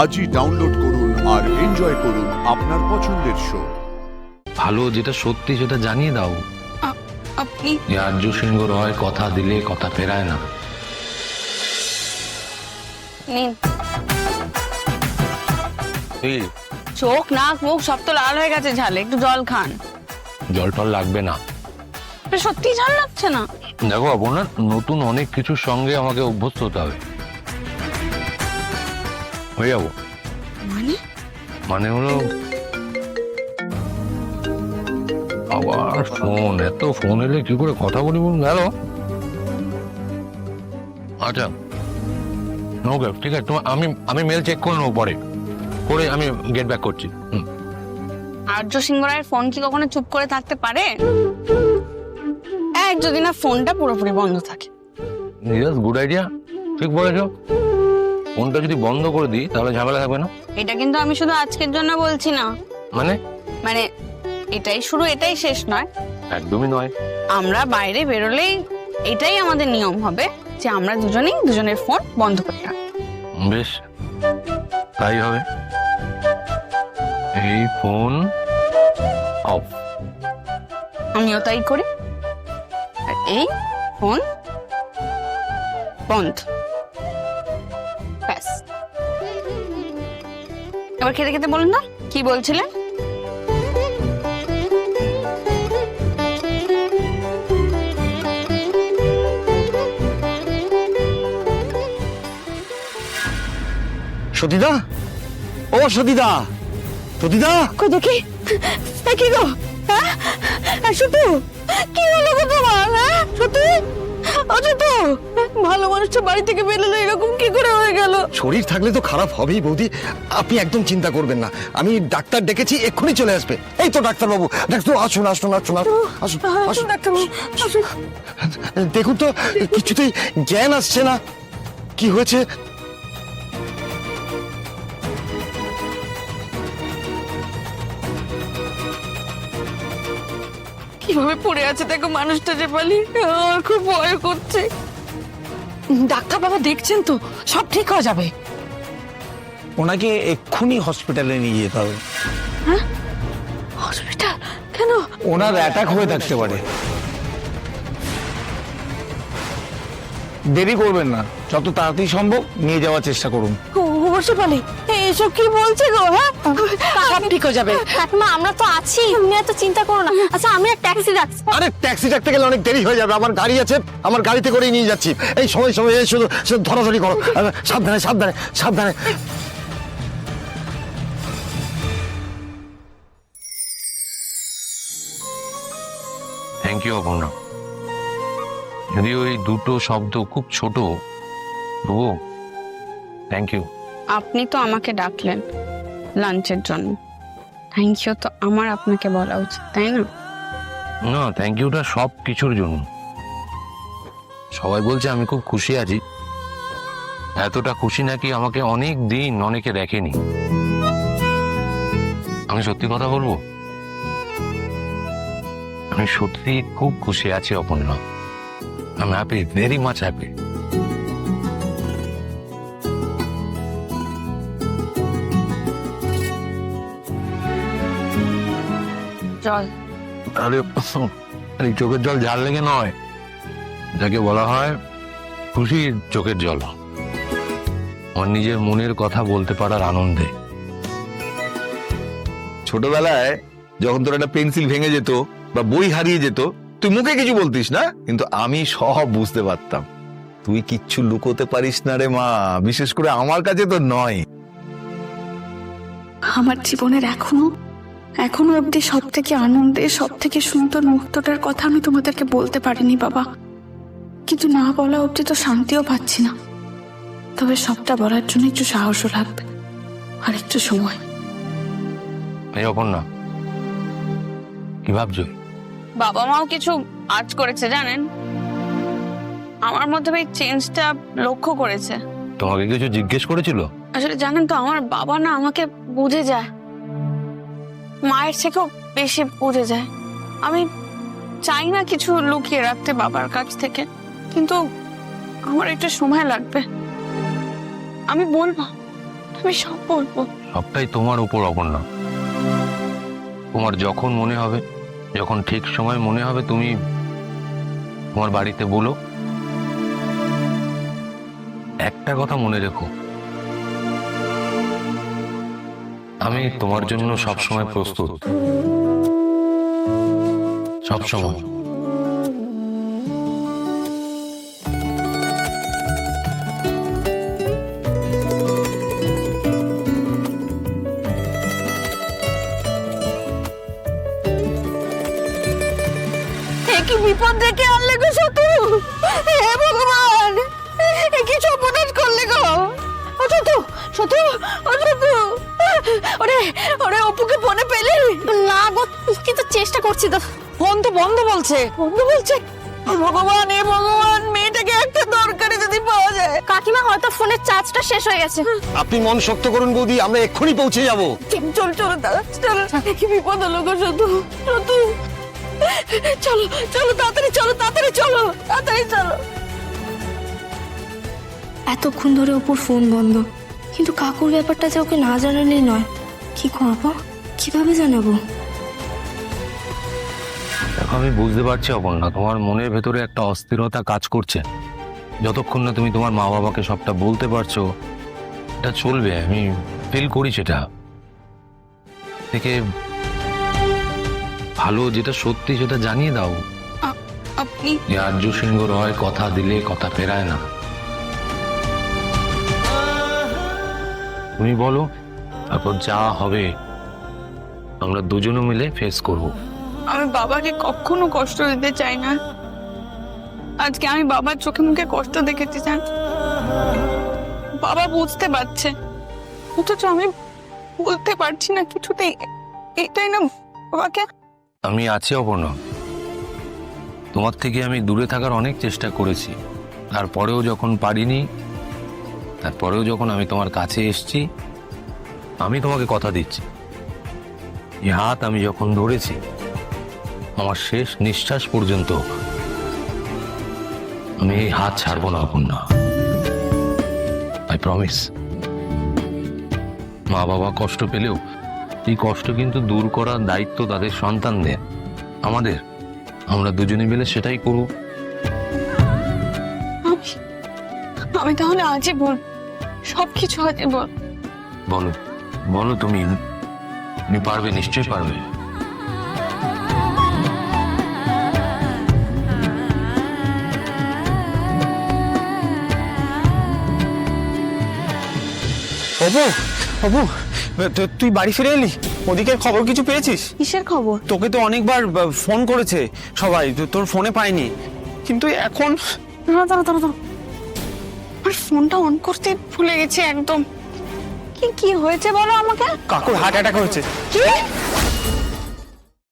আজই ডাউনলোড করুন আর এনজয় করুন আপনার পছন্দের শো। ভালো যেটা সত্যি সেটা জানিয়ে দাও। আপনি যে আর্য সিংহ রয় কথা দিলে কথা ফেরায় না। নিন। এই চোখ নাক মুখ সব তো লাল হয়ে গেছে ঝালে, একটু জল খান। জল টল লাগবে না। সত্যি ঝাল লাগছে না? দেখো আপনার নতুন অনেক কিছুর সঙ্গে আমাকে অভ্যস্ত হতে হবে। হয়ে যাবো মানে? মানে হলো আবার ফোন, এত ফোন এলে কি করে কথা বলি বলুন। হ্যালো, আচ্ছা ওকে ঠিক আছে, তোমার আমি মেল চেক করে নেবো, পরে করে আমি গেট ব্যাক করছি। আর্য সিংহ রায়ের ফোন কি কখনো চুপ করে থাকতে পারে? এক যদি না ফোনটা পুরোপুরি বন্ধ থাকে। গুড আইডিয়া, ঠিক বলেছো। ফোনটা যদি বন্ধ করে দিই তাহলে ঝামেলা থাকবে না। এটা কিন্তু আমি শুধু আজকের জন্য বলছি না, মানে মানে এটাই শুরু এটাই শেষ নয়। একদমই নয়। আমরা বাইরে বেরোলেই এটাই আমাদের নিয়ম হবে যে আমরা দুজনেই দুজনের ফোন বন্ধ করে রাখবো। বেশ, তাই হবে। এই ফোন অফ। আমিও তাই করি। আর এই ফোন বন্ধ। ব্যাস। এবার খেতে খেতে বলুন না কি বলছিলেন? সতীদা, ও সতীদা, সতীদা, কই দেখি কি গো? হ্যাঁ শুধু কি হলো গো তোমার? হ্যাঁ সত্যি অযথা ভালো মানুষটা বাড়ি থেকে বেরোলো এরকম কি করে হয়ে গেল? শরীর থাকলে তো খারাপ হবেই বৌদি, আপনি একদম চিন্তা করবেন না। আমি ডাক্তার ডেকেছি, এক্ষুনি চলে আসবে। এই তো ডাক্তার বাবু, ডাক্তার আসুন আসুন আসুন আসুন আসুন। ডাক্তারবাবু আসুন। দেখুন তো কিছুতেই জ্ঞান আসছে না, কি হয়েছে? কিভাবে পড়ে আছে দেখো মানুষটা, যে পালি আমার খুব ভয় করছে। ডাক্তার বাবা দেখছেন তো, সব ঠিক হয়ে যাবে। ওনাকে এক্ষুনি হসপিটালে নিয়ে যেতে হবে। হসপিটাল কেন? ওনার অ্যাটাক হয়ে থাকতে পারে। দেরি করবেন না, যত তাড়াতাড়ি সম্ভব নিয়ে যাওয়ার চেষ্টা করুন। অবশ্যই পালি, এসব কি বলছে গো? হ্যাঁ সব ঠিক হয়ে যাবে। মা আমরা তো আছি, তুমি এত চিন্তা করো না। আচ্ছা আমি এক ট্যাক্সি ডাকছি। আরে ট্যাক্সি ডাকতে গেলে অনেক দেরি হয়ে যাবে, আমার গাড়ি আছে, আমার গাড়িতে করেই নিয়ে যাচ্ছি। এই সময় সময় এই শুধু শুধু ধরাধরি করো। সাবধানে সাবধানে সাবধানে। Thank you Aparna. যদি ওই দুটো শব্দ খুব ছোট, তবুও থ্যাংক ইউ। আপনি তো আমাকে ডাকলেন লাঞ্চের জন্য, থ্যাংক ইউ তো আমার আপনাকে বলা উচিত, তাই না? না, থ্যাংক ইউটা সব কিছুর জন্য। সবাই বলছে আমি খুব খুশি আছি, এতটা খুশি নাকি আমাকে অনেক দিন অনেকে দেখেনি। আমি সত্যি কথা বলবো, আমি সত্যি খুব খুশি আছি Aparna. I am happy, very much happy. জল। আরে এই চোখের জল ঝাল লেগে নয়, যাকে বলা হয় খুশির চোখের জল। আমার নিজের মনের কথা বলতে পারার আনন্দে। ছোটবেলায় যখন তোর একটা পেন্সিল ভেঙে যেত বা বই হারিয়ে যেত, তুই মুখে কিছু বলতিস না, কিন্তু আমি সব বুঝতে পারতাম। তুই কিচ্ছু লুকোতে পারিস না রে মা, বিশেষ করে আমার কাছে তো নয়। আমার জীবনের এখনো অব্দি সব থেকে আনন্দের, সব থেকে সুন্দর মুহূর্তটার কথা আমি তোমাদেরকে বলতে পারিনি বাবা। কিন্তু না বলা অব্দি তো শান্তিও পাচ্ছি না। তবে সবটা বলার জন্য একটু সাহসও লাগবে, আর একটু সময়। এই অপর্ণা, কি ভাবছো? বাবা মাও কিছু আর্ট করেছে জানেন, আমার মধ্যে এই চেঞ্জটা লক্ষ্য করেছে। তোমাকে কিছু জিজ্ঞেস করেছিল? আসলে জানেন তো আমার বাবা না আমাকে বুঝে যায়, মায়ের থেকেও বেশি বুঝে যায়। আমি চাই না কিছু লুকিয়ে রাখতে বাবার কাছ থেকে, কিন্তু আমার একটু সময় লাগবে। আমি বলবো, আমি সব বলবো। সবটাই তোমার উপর, অপর্ণা। তোমার যখন মনে হবে, যখন ঠিক সময় মনে হবে, তুমি তোমার বাড়িতে বলো। একটা কথা মনে রেখো, আমি তোমার জন্য সবসময় প্রস্তুত, সবসময়। কি বিপদ ডেকে আনলে গো শতু, হে ভগবান, এ কি সর্বনাশ করলে গো। ও শতু, শতু, ও শতু, ওরে ওরে অপুকে ফোনে পেলি? না গো, কিন্তু চেষ্টা করছি তো। ফোন তো বন্ধ বলছে। বন্ধ বলছে? ভগবান, এ ভগবান, মেয়েটাকে একটা দরকারে যদি পাওয়া যায়। কাকিমা হয়তো ফোনের চার্জটা শেষ হয়ে গেছে। আপনি মন শক্ত করুন বৌদি, আমরা এক্ষুনি পৌঁছে যাব। চল চল দাদা, চল। কি বিপদ হলো গো শতু, শতু, চলো চলো তাড়াতাড়ি, চলো তাড়াতাড়ি, চলো তাড়াতাড়ি, চলো। এতক্ষণ ধরে ওপর ফোন বন্ধ, কিন্তু কাকুর ব্যাপারটা যে ওকে না জানালেই নয়। কি করবো, কিভাবে জানাবো? দেখো, আমি বুঝতে পারছি অপর্ণা, তোমার মনের ভেতরে একটা অস্থিরতা কাজ করছে। যতক্ষণ না তুমি তোমার মা বাবাকে সবটা বলতে পারছো, এটা চলবে। আমি ফিল করি সেটা। থেকে ভালো যেটা সত্যি সেটা জানিয়ে দাও। আপনি যে আর্য সিংহ রয় কথা দিলে কথা ফেরায় না। তুমি বলো, তারপর যা হবে আমরা দুজনে মিলে ফেস করব। আমি বাবাকে কখনো কষ্ট দিতে চাই না। আজকে আমি বাবার চোখে মুখে কষ্ট দেখেছি জান। বাবা বুঝতে পারছে, অথচ আমি বলতে পারছি না কিছুতেই। এটাই না বাবাকে। আমি আছি অপর্ণা, তোমার থেকে আমি দূরে থাকার অনেক চেষ্টা করেছি। তারপরেও যখন পারিনি, তারপরেও যখন আমি তোমার কাছে এসেছি, আমি তোমাকে কথা দিচ্ছি, এই হাত আমি যখন ধরেছি, আমার শেষ নিঃশ্বাস পর্যন্ত আমি এই হাত ছাড়বো না অপর্ণা। I promise. মা বাবা কষ্ট পেলেও এই কষ্ট কিন্তু দূর করার দায়িত্ব তাদের সন্তানদের, আমাদের। আমরা দুজনে মিলে সেটাই করব। আমি তাহলে আজই বল, সবকিছু আজই বল। বলো, বলো, তুমি পারবে, নিশ্চয়ই পারবে। অপু, অপু, তুই বাড়ি ফিরে এলি? ওদিকের খবর কিছু পেয়েছিস? কিসের খবর? তোকে তো অনেকবার ফোন করেছে সবাই, তোর ফোনে পাইনি, কিন্তু এখন দাঁড়া, আমার ফোনটা অন করতে ভুলে গেছি একদম। কি কি হয়েছে বলো আমাকে? কাকুর হার্ট অ্যাটাক হয়েছে। কি?